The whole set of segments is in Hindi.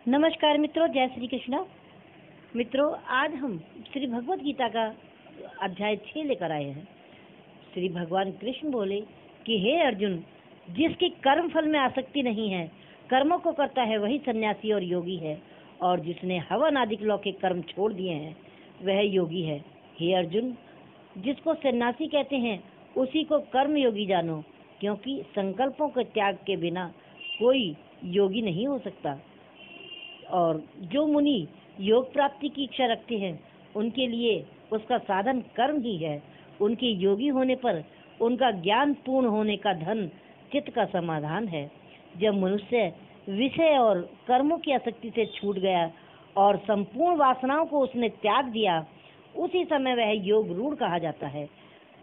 नमस्कार मित्रों, जय श्री कृष्ण। मित्रों, आज हम श्री भगवत गीता का अध्याय 6 लेकर आए हैं। श्री भगवान कृष्ण बोले कि हे अर्जुन, जिसकी कर्म फल में आसक्ति नहीं है, कर्मों को करता है, वही सन्यासी और योगी है। और जिसने हवन आदि लौकिक कर्म छोड़ दिए हैं, वह योगी है। हे अर्जुन, जिसको सन्यासी कहते हैं, उसी को कर्म योगी जानो, क्योंकि संकल्पों के त्याग के बिना कोई योगी नहीं हो सकता। और जो मुनि योग प्राप्ति की इच्छा रखते हैं, उनके लिए उसका साधन कर्म ही है। उनके योगी होने पर उनका ज्ञान पूर्ण होने का धन चित्त का समाधान है। जब मनुष्य विषय और कर्मों की आसक्ति से छूट गया और संपूर्ण वासनाओं को उसने त्याग दिया, उसी समय वह योग रूढ़ कहा जाता है।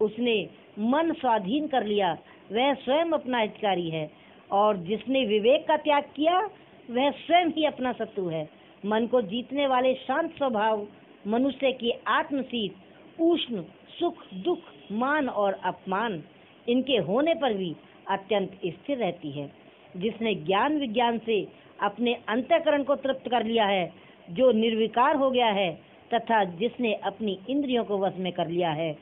उसने मन स्वाधीन कर लिया, वह स्वयं अपना हितकारी है। और जिसने विवेक का त्याग किया, वह स्वयं ही अपना शत्रु है। मन को जीतने वाले शांत स्वभाव मनुष्य की आत्मसीत, उष्ण, सुख, दुख, मान और अपमान इनके होने पर भी अत्यंत स्थिर रहती है। जिसने ज्ञान विज्ञान से अपने अंतःकरण को तृप्त कर लिया है, जो निर्विकार हो गया है, तथा जिसने अपनी इंद्रियों को वश में कर लिया है,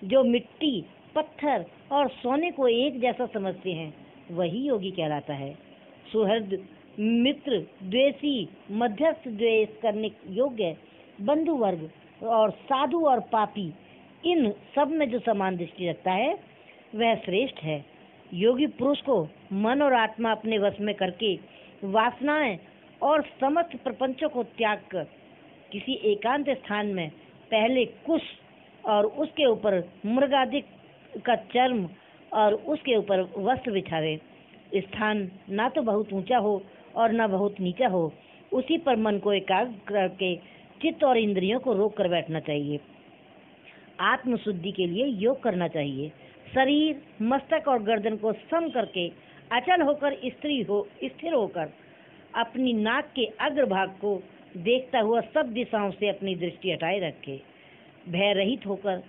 जो मिट्टी, पत्थर और सोने को एक जैसा समझते हैं, वही योगी कहलाता है। सुहृद, मित्र, द्वेषी, मध्यस्थ, द्वेष करने योग्य, बंधु वर्ग और साधु और पापी, इन सब में जो समान दृष्टि रखता है, वह श्रेष्ठ है। योगी पुरुष को मन और आत्मा अपने वश में करके वासनाएं और समस्त प्रपंचों को त्याग कर किसी एकांत स्थान में पहले कुश और उसके ऊपर मृगादि का चर्म और उसके ऊपर वस्त्र बिछावे। स्थान ना तो बहुत ऊंचा हो और न बहुत नीचा हो, उसी पर मन को एकाग्र करके चित्त और इंद्रियों को रोक कर बैठना चाहिए। आत्म शुद्धि के लिए योग करना चाहिए। शरीर, मस्तक और गर्दन को सम करके अचल होकर स्थिर होकर अपनी नाक के अग्रभाग को देखता हुआ सब दिशाओं से अपनी दृष्टि हटाए रखे। भय रहित होकर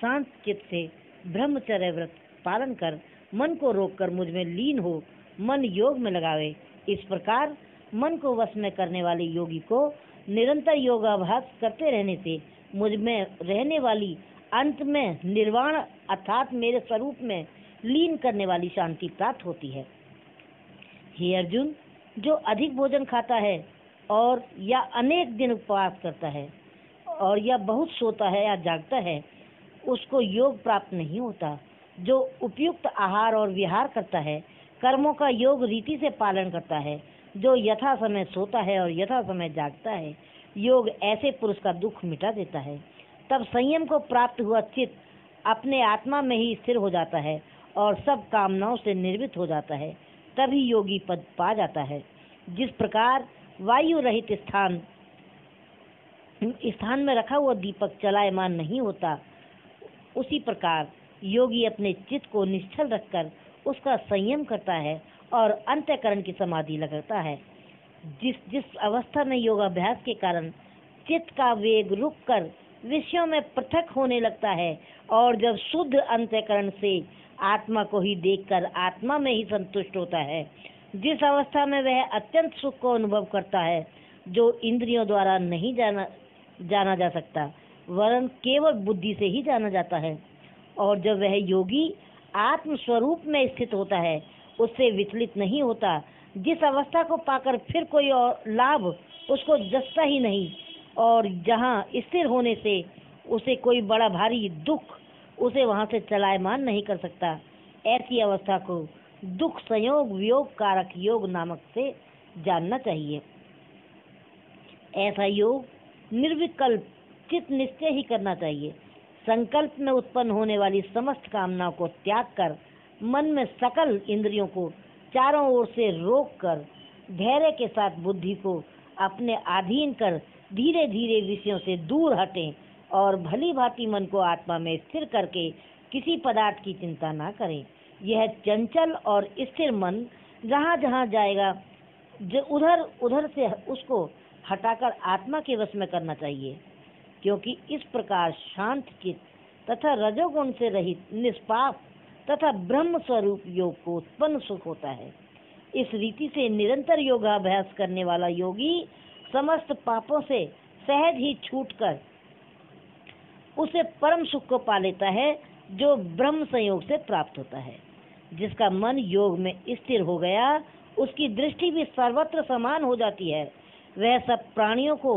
शांत चित्त से ब्रह्मचर्य व्रत पालन कर मन को रोककर मुझ में लीन हो मन योग में लगावे। इस प्रकार मन को वश में करने वाले योगी को निरंतर योगाभ्यास करते रहने से मुझ में रहने वाली अंत में निर्वाण अर्थात मेरे स्वरूप में लीन करने वाली शांति प्राप्त होती है। हे अर्जुन, जो अधिक भोजन खाता है और या अनेक दिन उपवास करता है और या बहुत सोता है या जागता है, उसको योग प्राप्त नहीं होता। जो उपयुक्त आहार और विहार करता है, कर्मों का योग रीति से पालन करता है, जो यथा समय सोता है और यथा समय जागता है, योग ऐसे पुरुष का दुख मिटा देता है। तब संयम को प्राप्त हुआ चित्त अपने आत्मा में ही स्थिर हो जाता है और सब कामनाओं से निर्वृत्त हो जाता है। तभी योगी पद पा जाता है। जिस प्रकार वायु रहित स्थान में रखा हुआ दीपक चलायमान नहीं होता, उसी प्रकार योगी अपने चित्त को निश्चल रखकर उसका संयम करता है और अंतःकरण की समाधि लगाता है। जिस अवस्था में योगाभ्यास के कारण चित्त का वेग रुक कर विषयों में पृथक होने लगता है और जब शुद्ध अंतःकरण से आत्मा को ही देखकर आत्मा में ही संतुष्ट होता है, जिस अवस्था में वह अत्यंत सुख को अनुभव करता है, जो इंद्रियों द्वारा नहीं जाना जा सकता, वरन केवल बुद्धि से ही जाना जाता है। और जब वह योगी आत्म स्वरूप में स्थित होता है, उससे विचलित नहीं होता, जिस अवस्था को पाकर फिर कोई और लाभ उसको जसता ही नहीं, और जहाँ स्थिर होने से उसे कोई बड़ा भारी दुख उसे वहाँ से चलायमान नहीं कर सकता, ऐसी अवस्था को दुख संयोग वियोग कारक योग नामक से जानना चाहिए। ऐसा योग निर्विकल्प चित्त निश्चय ही करना चाहिए। संकल्प में उत्पन्न होने वाली समस्त कामनाओं को त्याग कर मन में सकल इंद्रियों को चारों ओर से रोक कर धैर्य के साथ बुद्धि को अपने अधीन कर धीरे धीरे विषयों से दूर हटें और भली भांति मन को आत्मा में स्थिर करके किसी पदार्थ की चिंता ना करें। यह चंचल और स्थिर मन जहाँ जहाँ जाएगा, उधर उधर से उसको हटाकर आत्मा के वश में करना चाहिए, क्योंकि इस प्रकार शांत चित्त तथा रजोगुण से रहित निष्पाप तथा ब्रह्म स्वरूप योग को उत्पन्न सुख होता है। इस रीति से निरंतर योगाभ्यास करने वाला योगी समस्त पापों से सहज ही छूटकर उसे परम सुख को पा लेता है जो ब्रह्म संयोग से प्राप्त होता है। जिसका मन योग में स्थिर हो गया, उसकी दृष्टि भी सर्वत्र समान हो जाती है। वह सब प्राणियों को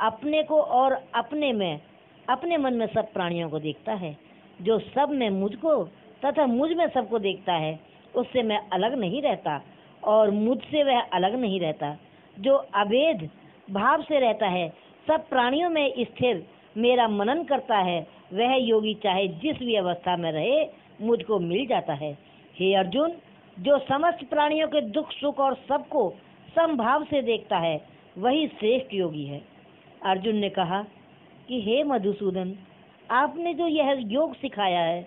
अपने को और अपने मन में सब प्राणियों को देखता है। जो सब में मुझको तथा मुझ में सबको देखता है, उससे मैं अलग नहीं रहता और मुझसे वह अलग नहीं रहता। जो अभेद भाव से रहता है, सब प्राणियों में स्थिर मेरा मनन करता है, वह योगी चाहे जिस भी अवस्था में रहे मुझको मिल जाता है। हे अर्जुन, जो समस्त प्राणियों के दुख सुख और सबको समभाव से देखता है, वही श्रेष्ठ योगी है। अर्जुन ने कहा कि हे मधुसूदन, आपने जो यह योग सिखाया है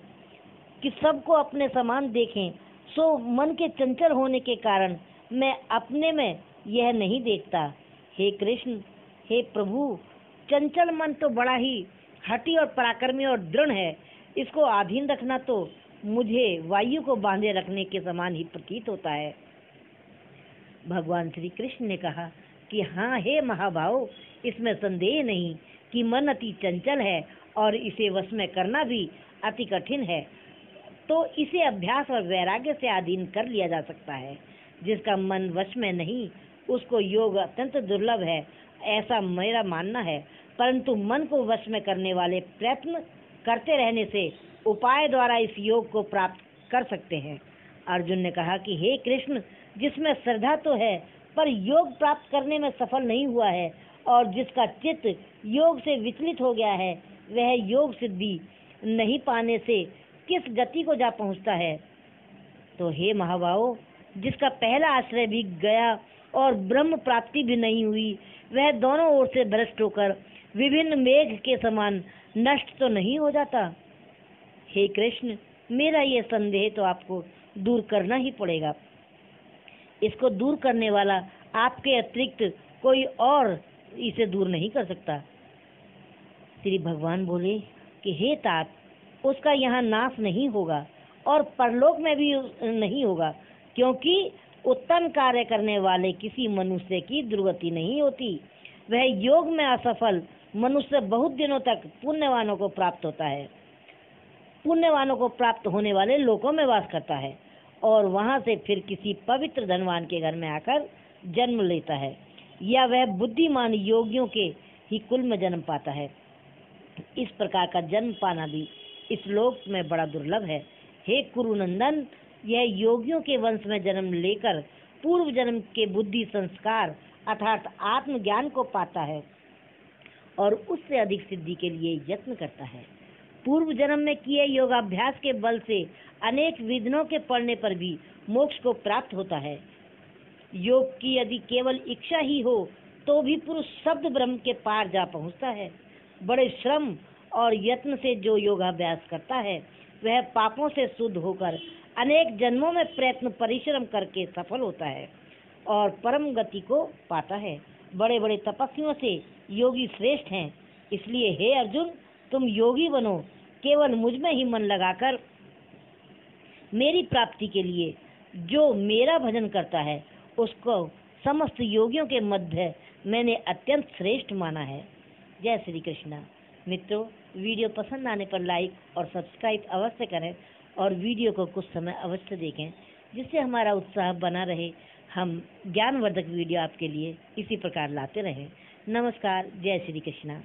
कि सबको अपने समान देखें, सो मन के चंचल होने के कारण मैं अपने में यह नहीं देखता। हे कृष्ण, हे प्रभु, चंचल मन तो बड़ा ही हठी और पराक्रमी और दृढ़ है। इसको अधीन रखना तो मुझे वायु को बांधे रखने के समान ही प्रतीत होता है। भगवान श्री कृष्ण ने कहा कि हाँ हे महाभाव, इसमें संदेह नहीं कि मन अति चंचल है और इसे वश में करना भी अति कठिन है। तो इसे अभ्यास और वैराग्य से अधीन कर लिया जा सकता है। जिसका मन वश में नहीं, उसको योग अत्यंत दुर्लभ है, ऐसा मेरा मानना है। परंतु मन को वश में करने वाले प्रयत्न करते रहने से उपाय द्वारा इस योग को प्राप्त कर सकते हैं। अर्जुन ने कहा कि हे कृष्ण, जिसमें श्रद्धा तो है पर योग प्राप्त करने में सफल नहीं हुआ है और जिसका चित्त योग से विचलित हो गया है, वह योग सिद्धि नहीं पाने से किस गति को जा पहुंचता है। तो हे महाभाव, जिसका पहला आश्रय भी गया और ब्रह्म प्राप्ति भी नहीं हुई, वह दोनों ओर से भ्रष्ट होकर विभिन्न मेघ के समान नष्ट तो नहीं हो जाता। हे कृष्ण, मेरा ये संदेह तो आपको दूर करना ही पड़ेगा। इसको दूर करने वाला आपके अतिरिक्त कोई और इसे दूर नहीं कर सकता। श्री भगवान बोले कि हे तात, उसका यहाँ नाश नहीं होगा और परलोक में भी नहीं होगा, क्योंकि उत्तम कार्य करने वाले किसी मनुष्य की दुर्गति नहीं होती। वह योग में असफल मनुष्य बहुत दिनों तक पुण्यवानों को प्राप्त होता है, पुण्यवानों को प्राप्त होने वाले लोकों में वास करता है और वहां से फिर किसी पवित्र धनवान के घर में आकर जन्म लेता है, या वह बुद्धिमान योगियों के ही कुल में जन्म पाता है। इस प्रकार का जन्म पाना भी इस लोक में बड़ा दुर्लभ है। हे कुरुनंदन, यह योगियों के वंश में जन्म लेकर पूर्व जन्म के बुद्धि संस्कार अर्थात आत्मज्ञान को पाता है और उससे अधिक सिद्धि के लिए यत्न करता है। पूर्व जन्म में किए योगाभ्यास के बल से अनेक विघ्नों के पड़ने पर भी मोक्ष को प्राप्त होता है। योग की यदि केवल इच्छा ही हो तो भी पुरुष शब्द ब्रह्म के पार जा पहुंचता है। बड़े श्रम और यत्न से जो योगाभ्यास करता है, वह पापों से शुद्ध होकर अनेक जन्मों में प्रयत्न परिश्रम करके सफल होता है और परम गति को पाता है। बड़े बड़े तपस्वियों से योगी श्रेष्ठ हैं। इसलिए हे अर्जुन, तुम योगी बनो, केवल मुझ में ही मन लगाकर मेरी प्राप्ति के लिए जो मेरा भजन करता है, उसको समस्त योगियों के मध्य मैंने अत्यंत श्रेष्ठ माना है। जय श्री कृष्णा। मित्रों, वीडियो पसंद आने पर लाइक और सब्सक्राइब अवश्य करें और वीडियो को कुछ समय अवश्य देखें, जिससे हमारा उत्साह बना रहे। हम ज्ञानवर्धक वीडियो आपके लिए इसी प्रकार लाते रहें। नमस्कार। जय श्री कृष्णा।